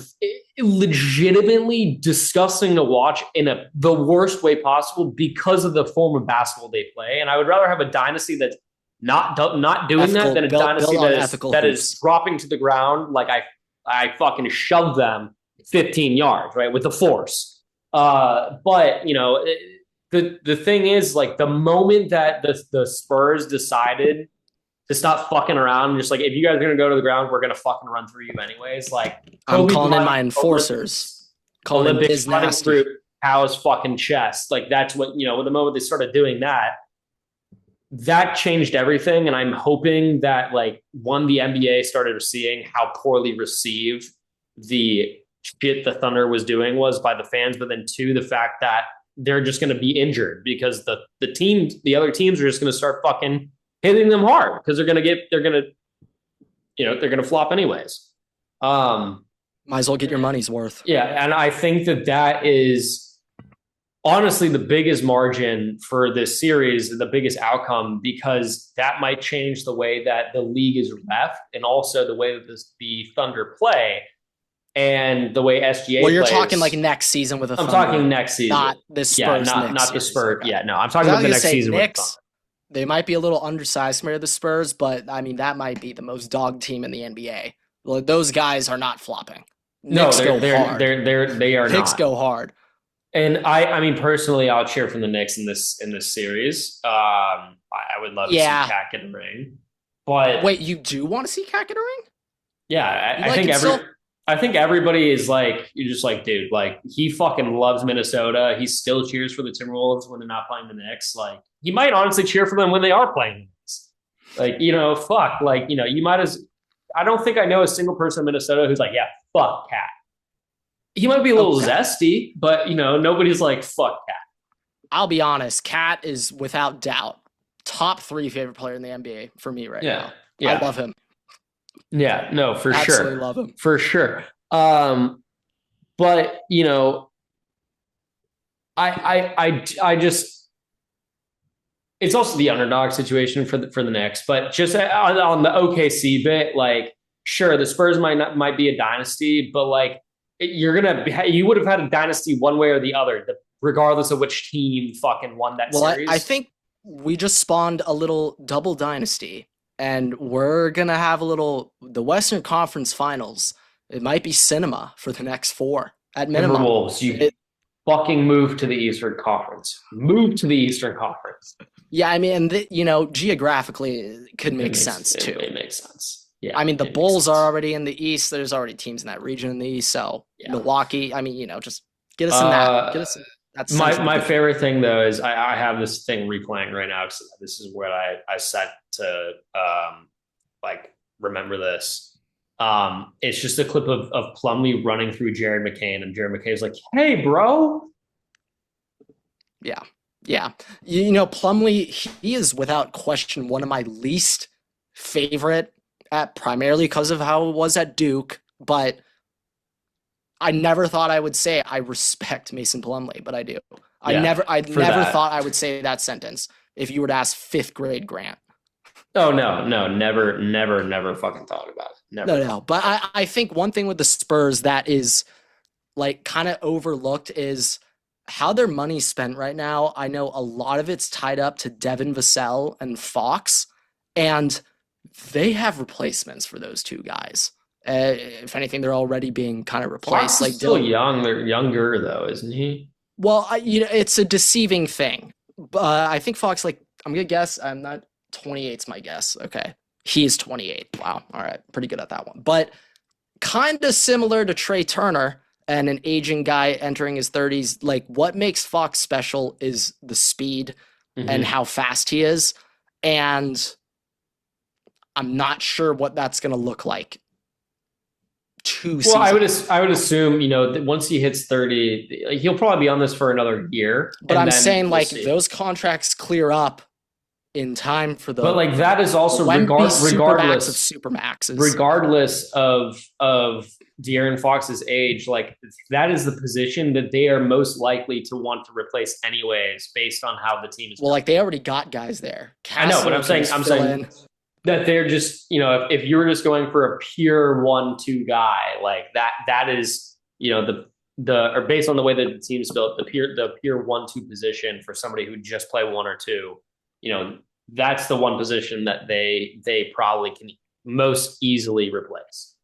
legitimately disgusting to watch in the worst way possible because of the form of basketball they play. And I would rather have a dynasty that's not doing that than a dynasty that is dropping to the ground like I fucking shoved them 15 yards, right, with the force. But the thing is, like, the moment that the Spurs decided to stop fucking around, just like, if you guys are going to go to the ground, we're going to fucking run through you anyways. Like, I'm calling in my enforcers. Olympics running through Howe's fucking chest. Like, that's what, the moment they started doing that changed everything. And I'm hoping that, like, one, the NBA started seeing how poorly received the shit the Thunder was doing was by the fans, but then two, the fact that they're just going to be injured because the other teams are just going to start fucking hitting them hard because they're going to flop anyways. Might as well get your money's worth. Yeah, and I think that is honestly the biggest margin for this series, the biggest outcome, because that might change the way that the league is ref and also the way that the Thunder play and the way SGA Well, you're plays. Talking like next season with a Thunder. I'm talking next season. Not the Spurs. Yeah, not the Spurs. Okay. Yeah, no, I'm talking about the next season Knicks, with the Thunder. They might be a little undersized compared to the Spurs, but I mean, that might be the most dog team in the NBA. Like, those guys are not flopping. Knicks go hard. They are not. Knicks go hard. And I mean, personally, I'll cheer for the Knicks in this series. I would love to see Cat get a ring. But wait, you do want to see Cat get a ring? Yeah, I think everybody is like, you're just like, dude, like, he fucking loves Minnesota. He still cheers for the Timberwolves when they're not playing the Knicks. Like, he might honestly cheer for them when they are playing the Knicks. Like, fuck. Like, you might as. I don't think I know a single person in Minnesota who's like, yeah, fuck Cat. He might be a little zesty, but, nobody's like, fuck Cat. I'll be honest. Cat is without doubt top 3 favorite player in the NBA for me right now. Yeah. I love him. Yeah, no, for sure. Absolutely love him. For sure. But, I just, it's also the underdog situation for the Knicks, but just on the OKC bit, like, sure, the Spurs might be a dynasty, but, like, you would have had a dynasty one way or the other, regardless of which team fucking won that series. I think we just spawned a little double dynasty, and we're going to have the Western Conference Finals. It might be cinema for the next 4 at minimum. Timberwolves, fucking move to the Eastern Conference. Move to the Eastern Conference. Yeah, I mean, geographically, it could make sense, too. It makes sense. Yeah, I mean, the Bulls are already in the East. There's already teams in that region in the East. So Milwaukee, I mean, just get us in that. Get us in that. My favorite thing, though, is I have this thing replaying right now. Because this is what I set to remember this. It's just a clip of Plumlee running through Jared McCain, and Jared McCain's like, "Hey, bro." Yeah. Plumlee, he is without question one of my least favorite, primarily because of how it was at Duke, but I never thought I would say I respect Mason Plumlee, but I do. I never thought I would say that sentence if you were to ask 5th grade Grant. Oh, no, never fucking thought about it. Never. No. But I think one thing with the Spurs that is, like, kind of overlooked is how their money's spent right now. I know a lot of it's tied up to Devin Vassell and Fox, and they have replacements for those 2 guys. If anything, they're already being kind of replaced. Fox is still young. They're younger, though, isn't he? Well, it's a deceiving thing. I think Fox, I'm going to guess, I'm not 28's my guess. Okay. He is 28. Wow. All right. Pretty good at that one. But kind of similar to Trey Turner and an aging guy entering his 30s. Like, what makes Fox special is the speed and how fast he is. And I'm not sure what that's going to look like. Well, I would assume, that once he hits 30, he'll probably be on this for another year. But I'm saying, like, those contracts clear up in time for the. But like that is also regardless of supermaxes, regardless of De'Aaron Fox's age, like that is the position that they are most likely to want to replace anyways, based on how the team is. Well, like they already got guys there. I know, but I'm saying that they're just, if you were just going for a pure 1-2 guy, like that is, or based on the way that the team's built, the pure 1-2 position for somebody who just play 1 or 2, that's the one position that they probably can most easily replace.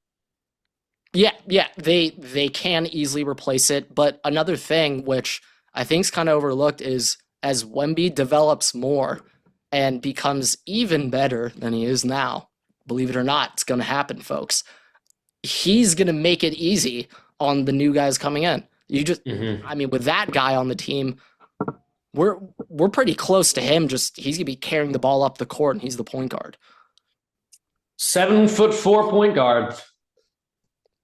Yeah, they can easily replace it. But another thing which I think is kind of overlooked is as Wemby develops more and becomes even better than he is now, believe it or not, it's going to happen, folks. He's going to make it easy on the new guys coming in. I mean, with that guy on the team, we're pretty close to him. Just he's gonna be carrying the ball up the court, and he's the point guard. 7'4" point guard.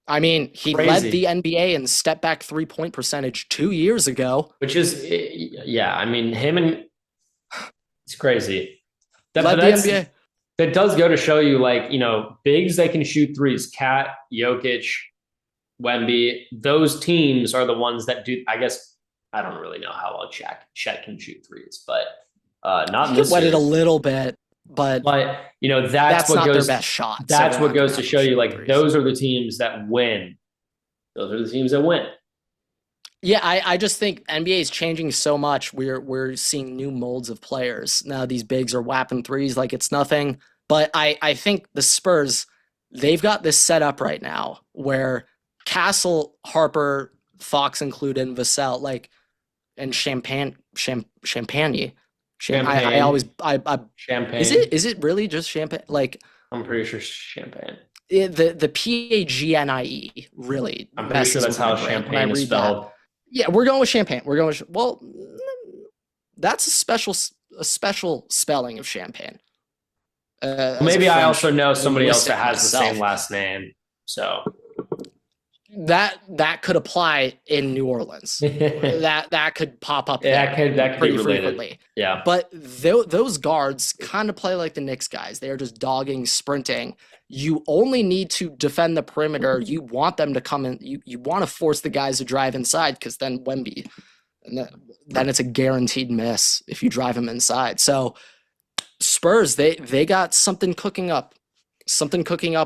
I mean, he led the NBA in step back 3-point percentage 2 years ago. Which is, I mean, it's crazy. Led the NBA. That does go to show you, like, bigs that can shoot threes. Kat, Jokic, Wemby. Those teams are the ones that do. I guess. I don't really know how well Chet can shoot threes, but not in this year. It a little bit, but that's what not goes, their best shot. That's what goes to show you, like, those are the teams that win. Those are the teams that win. Yeah, I just think NBA is changing so much. We're seeing new molds of players. Now these bigs are whapping threes like it's nothing. But I think the Spurs, they've got this set up right now where Castle, Harper, Fox included, and Vassell, like, and Champagne. Champagne. Is it really just champagne? Like, I'm pretty sure champagne. The PAGNIE really. I'm pretty sure that's how champagne is spelled. Yeah, we're going with champagne. That's a special spelling of champagne. Maybe I also know somebody else that has the same last name, so. That could apply in New Orleans. that could pop up. That could pretty be frequently. Yeah, but those guards kind of play like the Knicks guys. They are just dogging, sprinting. You only need to defend the perimeter. You want them to come in. You want to force the guys to drive inside, because then Wemby, and then it's a guaranteed miss if you drive him inside. So Spurs, they got something cooking up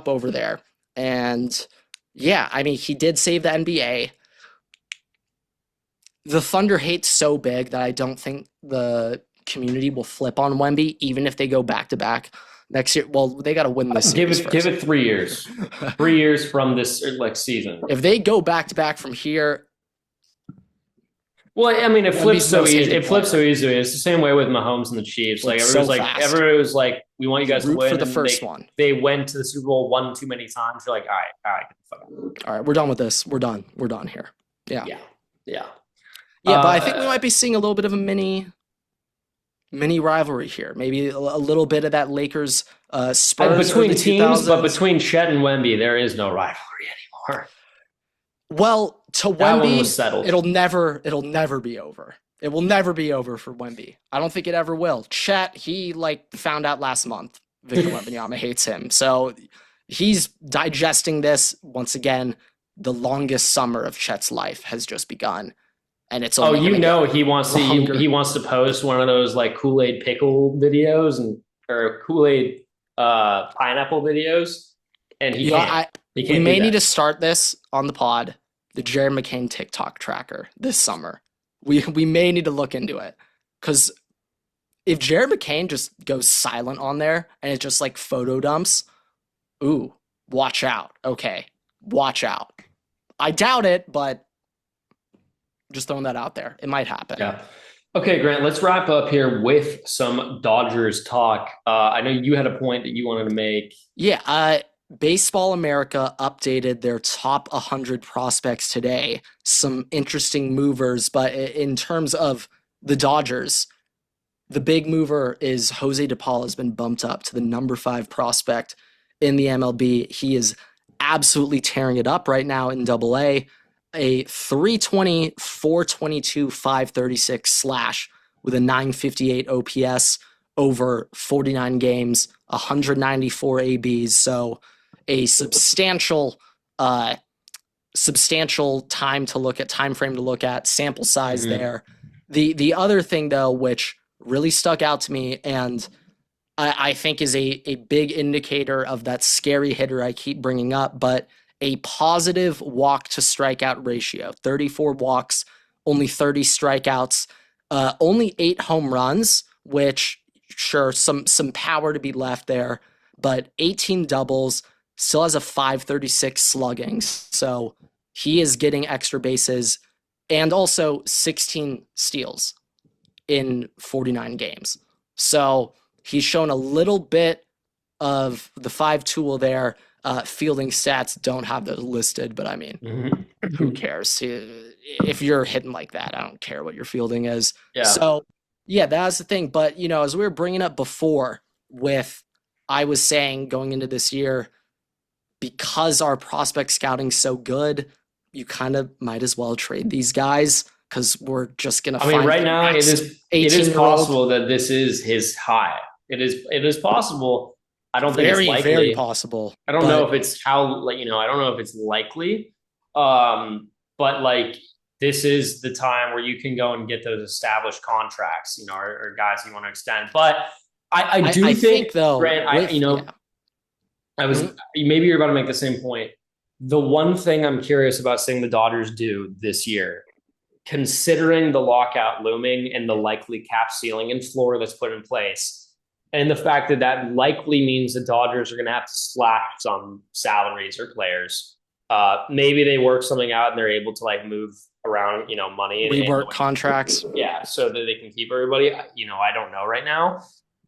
over there, and. Yeah, I mean, he did save the NBA. The Thunder hate's so big that I don't think the community will flip on Wemby, even if they go back-to-back next year. Well, they got to win this series first. Give it 3 years. 3 years from this season. If they go back-to-back from here... Well, I mean, it flips so easy. It's the same way with Mahomes and the Chiefs. Like, everybody was like, "We want you guys to win." For the first one, they went to the Super Bowl one too many times. You're like, all right, we're done with this. We're done here. Yeah. But I think we might be seeing a little bit of a mini rivalry here. Maybe a little bit of that Lakers Spurs between teams, but between Chet and Wemby, there is no rivalry anymore. Well, to Wemby, it'll never be over. It will never be over for Wemby. I don't think it ever will. Chet, he found out last month Victor Wembanyama hates him. So he's digesting this. Once again, the longest summer of Chet's life has just begun. And it's only he wants to post one of those like Kool-Aid pickle videos or Kool-Aid pineapple videos. And he can't. We may need to start this on the pod. The Jared McCain TikTok tracker this summer. We may need to look into it, because if Jared McCain just goes silent on there and it's just like photo dumps, ooh, watch out. Okay, watch out. I doubt it, but just throwing that out there. It might happen. Yeah. Okay, Grant, let's wrap up here with some Dodgers talk. I know you had a point that you wanted to make. Yeah, Baseball America updated their top 100 prospects today. Some interesting movers, but in terms of the Dodgers, the big mover is Jose DePaul has been bumped up to the number 5 prospect in the MLB. He is absolutely tearing it up right now in Double A 320, 422, 536 slash with a 958 OPS over 49 games, 194 ABs. So a substantial time frame to look at, sample size there. The other thing though, which really stuck out to me and I think is a big indicator of that scary hitter I keep bringing up, but a positive walk to strikeout ratio, 34 walks, only 30 strikeouts, only 8 home runs, which sure, some power to be left there, but 18 doubles, still has a 536 slugging. So he is getting extra bases and also 16 steals in 49 games. So he's shown a little bit of the 5 tool there. Fielding stats don't have those listed, but I mean, who cares? If you're hitting like that, I don't care what your fielding is. Yeah. So, yeah, that's the thing. But, as we were bringing up before I was saying going into this year, because our prospect scouting's so good, you kind of might as well trade these guys because we're just going to find right now it is possible that this is his high. It is possible. I don't think it's likely. Very possible. I don't know if it's I don't know if it's likely. But this is the time where you can go and get those established contracts, or guys you want to extend. But I think though, Grant, maybe you're about to make the same point. The one thing I'm curious about seeing the Dodgers do this year, considering the lockout looming and the likely cap ceiling and floor that's put in place, and the fact that likely means the Dodgers are going to have to slash some salaries or players. Maybe they work something out and they're able to move around, money. Rework contracts. Yeah, so that they can keep everybody. I don't know right now.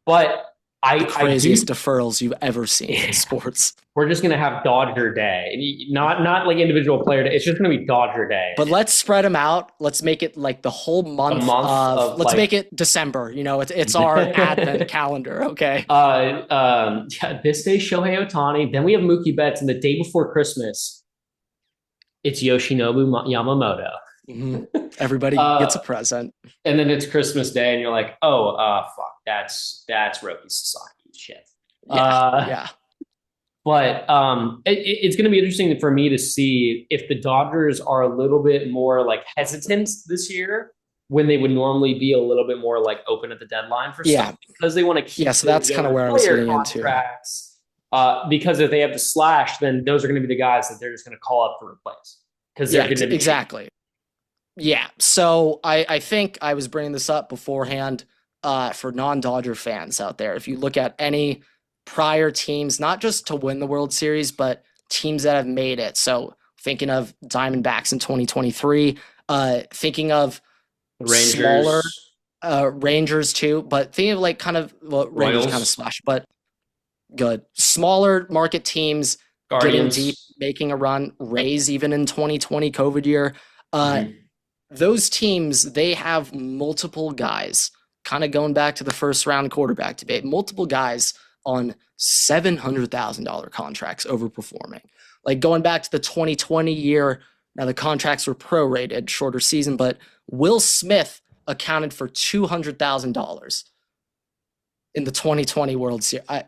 But the craziest deferrals you've ever seen in sports. We're just going to have Dodger Day. Not like individual player day. It's just going to be Dodger Day. But let's spread them out. Let's make it the whole month of let's make it December. It's our advent calendar. Okay. This day, Shohei Ohtani. Then we have Mookie Betts. And the day before Christmas, it's Yoshinobu Yamamoto. Mm-hmm. Everybody gets a present. And then it's Christmas Day and you're like, fuck, that's Roki Sasaki shit. Yeah. But it's going to be interesting for me to see if the Dodgers are a little bit more hesitant this year when they would normally be a little bit more open at the deadline for stuff because they want to keep. Yeah, so that's kind of where I was getting into. Because if they have to slash, then those are going to be the guys that they're just going to call up to replace. Because they're going to be exactly. Yeah, so I think I was bringing this up beforehand for non-Dodger fans out there. If you look at any prior teams, not just to win the World Series, but teams that have made it. So thinking of Diamondbacks in 2023, thinking of Rangers. Smaller Rangers too, but thinking of Rangers kind of splash, but good. Smaller market teams Guardians. Getting deep, making a run, Rays even in 2020 COVID year. Those teams, they have multiple guys, kind of going back to the first round quarterback debate, multiple guys on $700,000 contracts overperforming. Going back to the 2020 year, now the contracts were prorated, shorter season, but Will Smith accounted for $200,000 in the 2020 World Series. I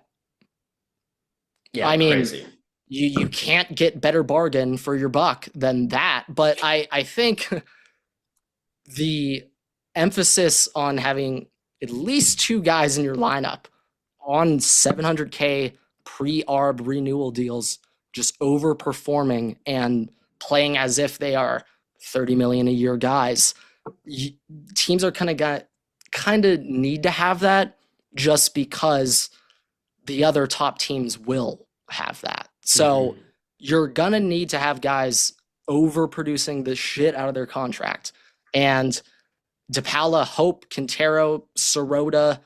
mean, crazy. You can't get better bargain for your buck than that. But I think the emphasis on having at least 2 guys in your lineup on $700K pre-ARB renewal deals just overperforming and playing as if they are $30 million a year guys. Teams are kind of need to have that just because the other top teams will have that. So you're going to need to have guys overproducing the shit out of their contract. And DePaula, Hope, Quintero, Sirota,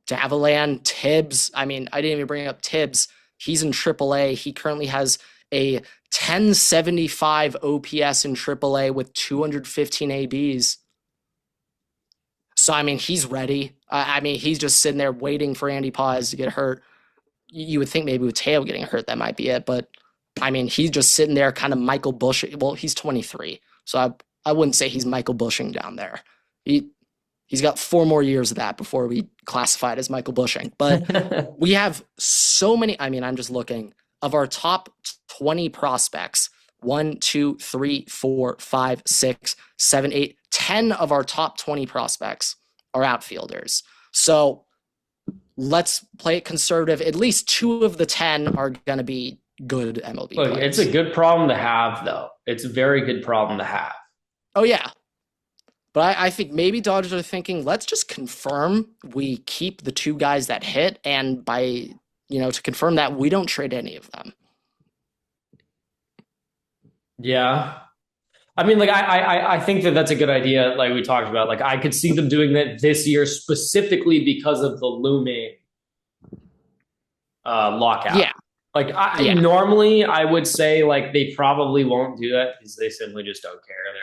Davalan, Tibbs. I mean, I didn't even bring up Tibbs. He's in AAA. He currently has a 1075 OPS in AAA with 215 ABs. So, I mean, he's ready. I mean, he's just sitting there waiting for Andy Paz to get hurt. You would think maybe with Teo getting hurt, that might be it. But, I mean, he's just sitting there kind of Michael Bush. Well, he's 23. So I wouldn't say he's Michael Bushing down there. He's got 4 more years of that before we classify it as Michael Bushing. But we have so many. I mean, I'm just looking of our top 20 prospects. 1, 2, 3, 4, 5, 6, 7, 8, 10 of our top 20 prospects are outfielders. So let's play it conservative. At least 2 of the 10 are going to be good MLB Look, players. it's a good problem to have, though. It's a very good problem to have. Oh, yeah. But I think maybe Dodgers are thinking, let's just confirm we keep the 2 guys that hit, and by, to confirm that, we don't trade any of them. Yeah. I mean, like, I think that's a good idea, like we talked about. Like, I could see them doing that this year specifically because of the looming lockout. Yeah. Like, normally I would say, like, they probably won't do that because they simply just don't care. They're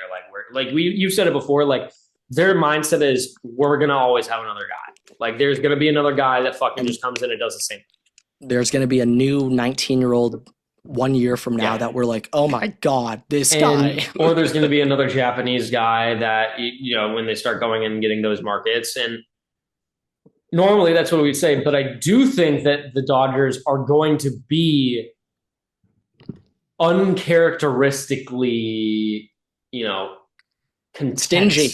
like, you've said it before, like, their mindset is we're going to always have another guy. Like, there's going to be another guy that fucking just comes in and does the same thing. There's going to be a new 19-year-old 1 year from now that we're like, oh my God, this guy. Or there's going to be another Japanese guy that, when they start going and getting those markets. And normally that's what we'd say. But I do think that the Dodgers are going to be uncharacteristically, stingy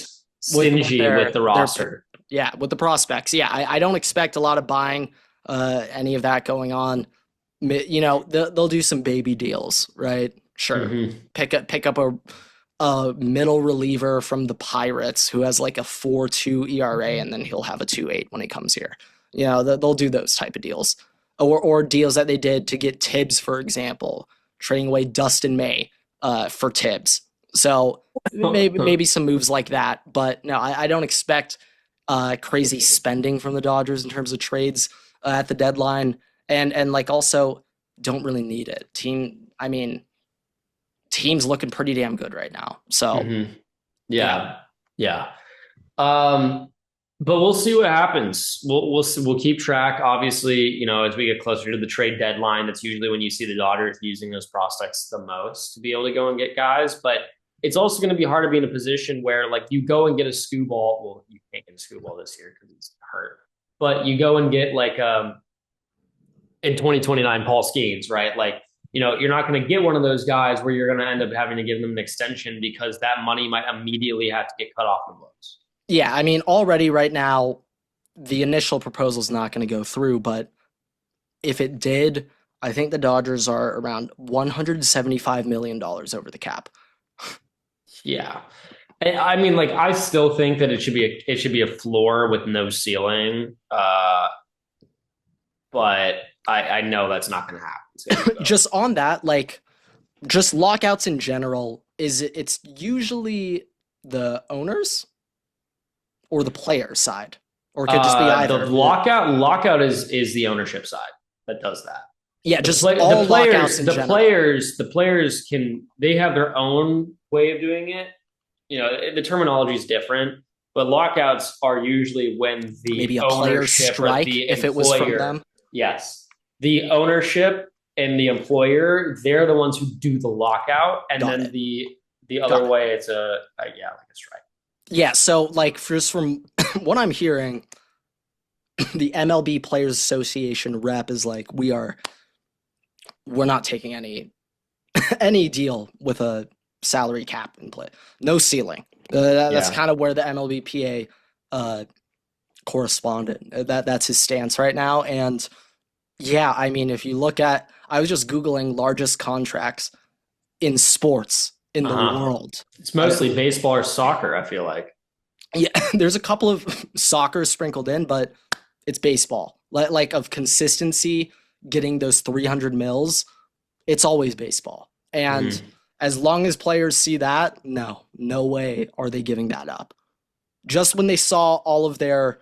with the roster. With the prospects. Yeah, I don't expect a lot of buying, any of that going on. They'll do some baby deals, right? Sure. Mm-hmm. Pick up a middle reliever from the Pirates who has like a 4.2 ERA, and then he'll have a 2.8 when he comes here. They'll do those type of deals, or deals that they did to get Tibbs, for example, trading away Dustin May for Tibbs. So maybe some moves like that, but no, I don't expect crazy spending from the Dodgers in terms of trades at the deadline. And like also don't really need it. Team's looking pretty damn good right now. So yeah. But we'll see what happens. We'll keep track. Obviously, as we get closer to the trade deadline, that's usually when you see the Dodgers using those prospects the most to be able to go and get guys. But it's also going to be hard to be in a position where, like, you go and get a Skubal. Well, you can't get a Skubal this year because he's hurt. But you go and get like in 2029 Paul Skeens, right? Like, you're not going to get one of those guys where you're going to end up having to give them an extension because that money might immediately have to get cut off the books. Yeah, I mean, already right now, the initial proposal is not going to go through, but if it did, I think the Dodgers are around $175 million over the cap. Yeah. I mean, like, I still think that it should be a floor with no ceiling. But I know that's not going to happen. Just on that, like, just lockouts in general, it's usually the owners or the player side, or it could just be either. The lockout is the ownership side that does that. Yeah, just all lockouts in general. The players they have their own way of doing it. The terminology is different, but lockouts are usually when the maybe a player strike if it was from them. Yes. The ownership and the employer, they're the ones who do the lockout. And then the other way, it's like a strike. Yeah. So, like, just from what I'm hearing, the MLB Players Association rep is like, we're not taking any deal with a salary cap in play. No ceiling. That's kind of where the MLBPA correspondent, that's his stance right now. And yeah, I mean, if you look at, I was just Googling largest contracts in sports in the world. It's mostly baseball or soccer, I feel like. Yeah, there's a couple of soccer sprinkled in, but it's baseball. Like of consistency, getting those 300 mils, it's always baseball. And as long as players see that, no way are they giving that up. just when they saw all of their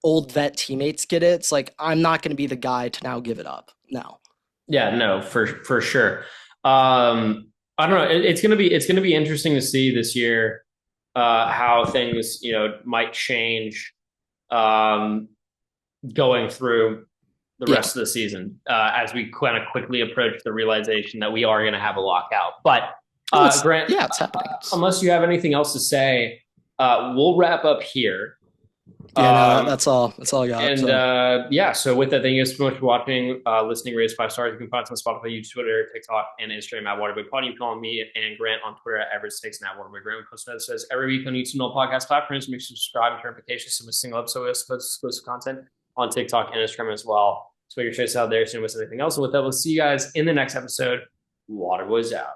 old vet teammates get it, it's like, I'm not going to be the guy to now give it up. No. Yeah, no, for sure. I don't know. It's gonna be interesting to see this year how things might change um, going through the Yeah. rest of the season as we kind of quickly approach the realization that we are going to have a lockout. But Grant, Yeah, it's happening. unless you have anything else to say, we'll wrap up here. Yeah, no, that's all. That's all I got. And so. so with that, thank you guys so much for watching, listening, rate us 5 stars. You can find us on Spotify, YouTube, Twitter, TikTok, and Instagram at Waterboy Pod. You can follow me and Grant on Twitter at Everett Stakes and at Waterboy Grant. We post episodes every week on YouTube and all podcast platforms. Make sure to subscribe and turn notifications so we single episode. We also post exclusive content on TikTok and Instagram as well. So make sure to check us out there so you don't miss anything else. And with that, we'll see you guys in the next episode. Waterboys out.